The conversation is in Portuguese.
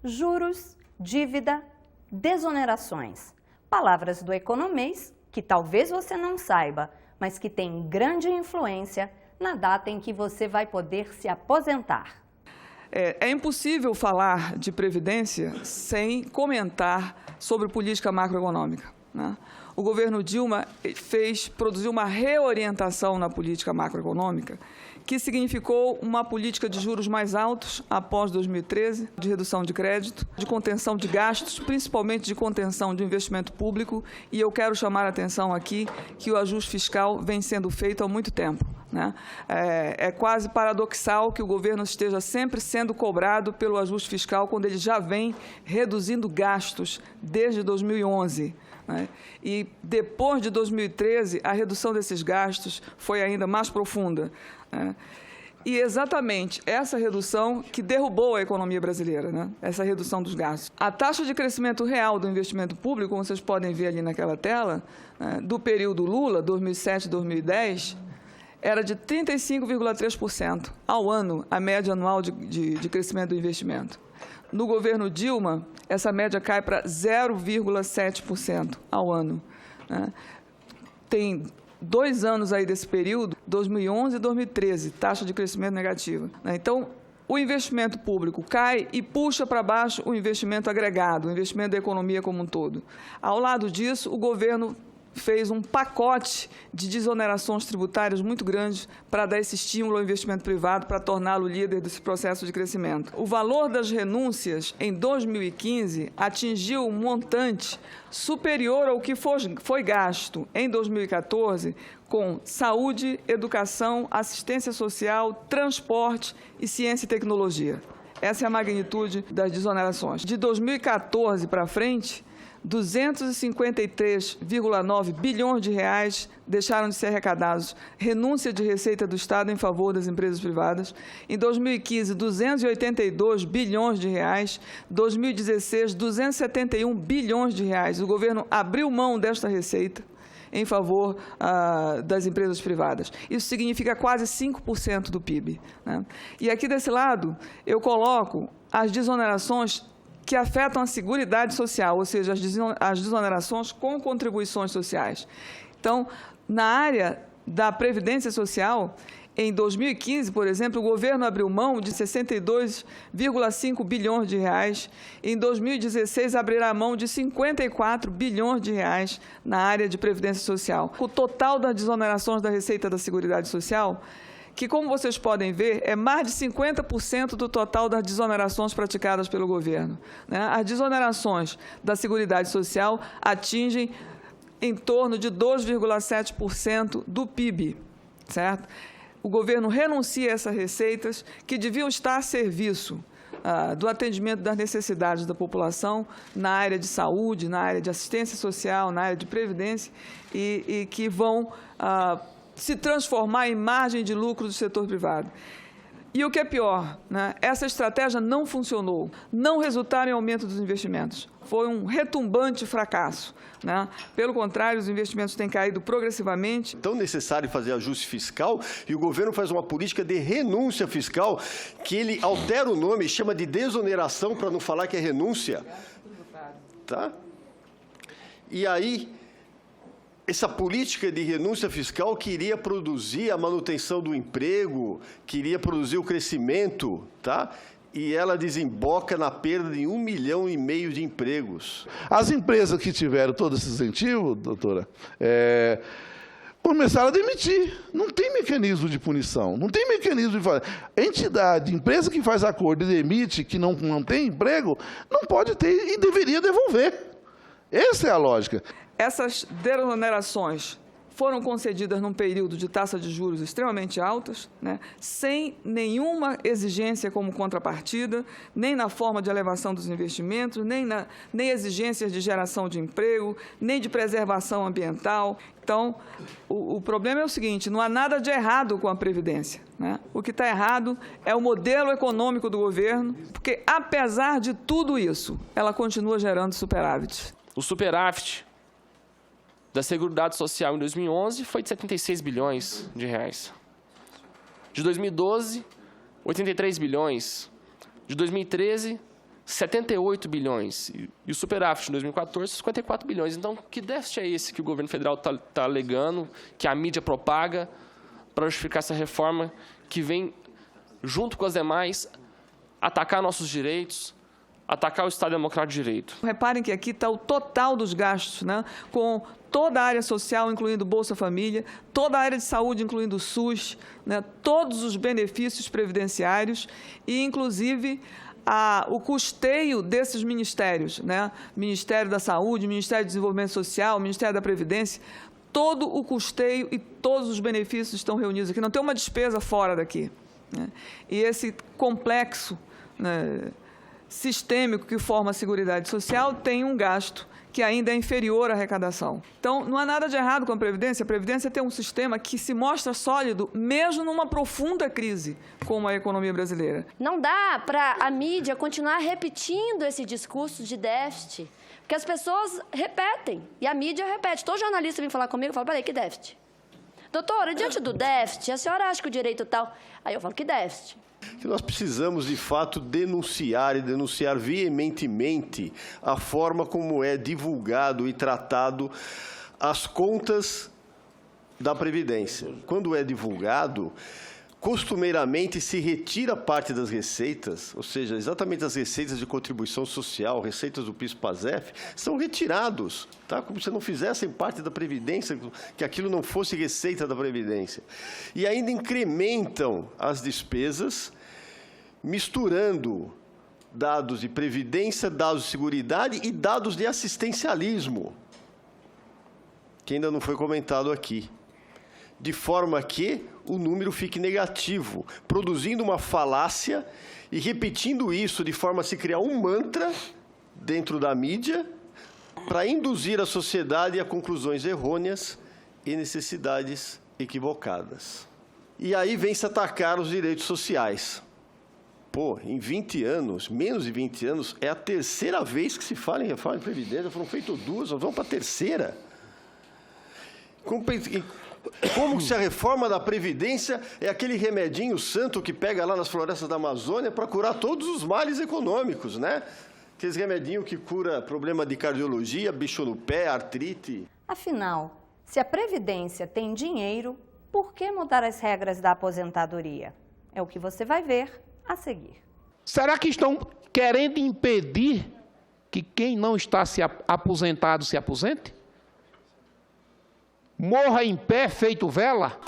Juros, dívida, desonerações. Palavras do economês que talvez você não saiba, mas que tem grande influência na data em que você vai poder se aposentar. É impossível falar de previdência sem comentar sobre política macroeconômica, né? O governo Dilma produziu uma reorientação na política macroeconômica que significou uma política de juros mais altos após 2013, de redução de crédito, de contenção de gastos, principalmente de contenção de investimento público, e eu quero chamar a atenção aqui que o ajuste fiscal vem sendo feito há muito tempo, né? É quase paradoxal que o governo esteja sempre sendo cobrado pelo ajuste fiscal quando ele já vem reduzindo gastos desde 2011. Né? E depois de 2013, a redução desses gastos foi ainda mais profunda, né? E exatamente essa redução que derrubou a economia brasileira, né? Essa redução dos gastos. A taxa de crescimento real do investimento público, como vocês podem ver ali naquela tela, né, do período Lula, 2007-2010, era de 35,3% ao ano, a média anual de crescimento do investimento. No governo Dilma, essa média cai para 0,7% ao ano, né? Tem 2 anos aí desse período, 2011 e 2013, taxa de crescimento negativa, né? Então, o investimento público cai e puxa para baixo o investimento agregado, o investimento da economia como um todo. Ao lado disso, o governo fez um pacote de desonerações tributárias muito grandes para dar esse estímulo ao investimento privado, para torná-lo líder desse processo de crescimento. O valor das renúncias em 2015 atingiu um montante superior ao que foi gasto em 2014 com saúde, educação, assistência social, transporte e ciência e tecnologia. Essa é a magnitude das desonerações. De 2014 para frente, 253,9 bilhões de reais deixaram de ser arrecadados, renúncia de receita do Estado em favor das empresas privadas. Em 2015, 282 bilhões de reais. 2016, 271 bilhões de reais. O governo abriu mão desta receita em favor das empresas privadas. Isso significa quase 5% do PIB, né? E aqui desse lado, eu coloco as desonerações que afetam a Seguridade Social, ou seja, as desonerações com contribuições sociais. Então, na área da Previdência Social, em 2015, por exemplo, o governo abriu mão de 62,5 bilhões de reais. Em 2016, abrirá mão de 54 bilhões de reais na área de Previdência Social. O total das desonerações da Receita da Seguridade Social, que, como vocês podem ver, é mais de 50% do total das desonerações praticadas pelo governo, né? As desonerações da Seguridade Social atingem em torno de 2,7% do PIB, certo? O governo renuncia a essas receitas que deviam estar a serviço do atendimento das necessidades da população na área de saúde, na área de assistência social, na área de previdência e que vão se transformar em margem de lucro do setor privado. E o que é pior, né? Essa estratégia não funcionou, não resultaram em aumento dos investimentos. Foi um retumbante fracasso, né? Pelo contrário, os investimentos têm caído progressivamente. É tão necessário fazer ajuste fiscal e o governo faz uma política de renúncia fiscal que ele altera o nome e chama de desoneração para não falar que é renúncia. Tá? E aí, essa política de renúncia fiscal queria produzir a manutenção do emprego, queria produzir o crescimento, tá? E ela desemboca na perda de 1,5 milhão de empregos. As empresas que tiveram todo esse incentivo, doutora, começaram a demitir. Não tem mecanismo de punição, não tem mecanismo de fazer. Entidade, empresa que faz acordo e demite, que não tem emprego, não pode ter e deveria devolver. Essa é a lógica. Essas desonerações foram concedidas num período de taxa de juros extremamente altas, né, sem nenhuma exigência como contrapartida, nem na forma de elevação dos investimentos, nem exigências de geração de emprego, nem de preservação ambiental. Então, o problema é o seguinte, não há nada de errado com a Previdência, né? O que está errado é o modelo econômico do governo, porque, apesar de tudo isso, ela continua gerando superávit. O superávit da Seguridade Social em 2011 foi de 76 bilhões de reais. De 2012, 83 bilhões. De 2013, 78 bilhões. E o superávit de 2014, 54 bilhões. Então, que déficit é esse que o governo federal está alegando, que a mídia propaga, para justificar essa reforma que vem, junto com as demais, atacar nossos direitos, atacar o Estado Democrático de Direito? Reparem que aqui está o total dos gastos, né? Com toda a área social, incluindo Bolsa Família, toda a área de saúde, incluindo o SUS, né? Todos os benefícios previdenciários e, inclusive, o custeio desses ministérios, né? Ministério da Saúde, Ministério do Desenvolvimento Social, Ministério da Previdência, todo o custeio e todos os benefícios estão reunidos aqui. Não tem uma despesa fora daqui, né? E esse complexo, né, sistêmico que forma a Seguridade Social tem um gasto que ainda é inferior à arrecadação. Então, não há nada de errado com a Previdência tem um sistema que se mostra sólido mesmo numa profunda crise como a economia brasileira. Não dá para a mídia continuar repetindo esse discurso de déficit, porque as pessoas repetem, e a mídia repete. Todo jornalista vem falar comigo e fala, peraí, que déficit? Doutora, diante do déficit, a senhora acha que o direito tal... Aí eu falo, que déficit? Que nós precisamos, de fato, denunciar e denunciar veementemente a forma como é divulgado e tratado as contas da Previdência. Quando é divulgado, costumeiramente se retira parte das receitas, ou seja, exatamente as receitas de contribuição social, receitas do PIS/PASEF, são retirados, tá? Como se não fizessem parte da Previdência, que aquilo não fosse receita da Previdência. E ainda incrementam as despesas, misturando dados de Previdência, dados de Seguridade e dados de assistencialismo, que ainda não foi comentado aqui, de forma que o número fique negativo, produzindo uma falácia e repetindo isso de forma a se criar um mantra dentro da mídia para induzir a sociedade a conclusões errôneas e necessidades equivocadas. E aí vem se atacar os direitos sociais. Pô, em 20 anos, menos de 20 anos, é a terceira vez que se fala em reforma de Previdência, foram feitas duas, nós vamos para a terceira. Como se a reforma da Previdência é aquele remedinho santo que pega lá nas florestas da Amazônia para curar todos os males econômicos, né? Aqueles remedinhos que cura problema de cardiologia, bicho no pé, artrite. Afinal, se a Previdência tem dinheiro, por que mudar as regras da aposentadoria? É o que você vai ver a seguir. Será que estão querendo impedir que quem não está aposentado se aposente? Morra em pé feito vela?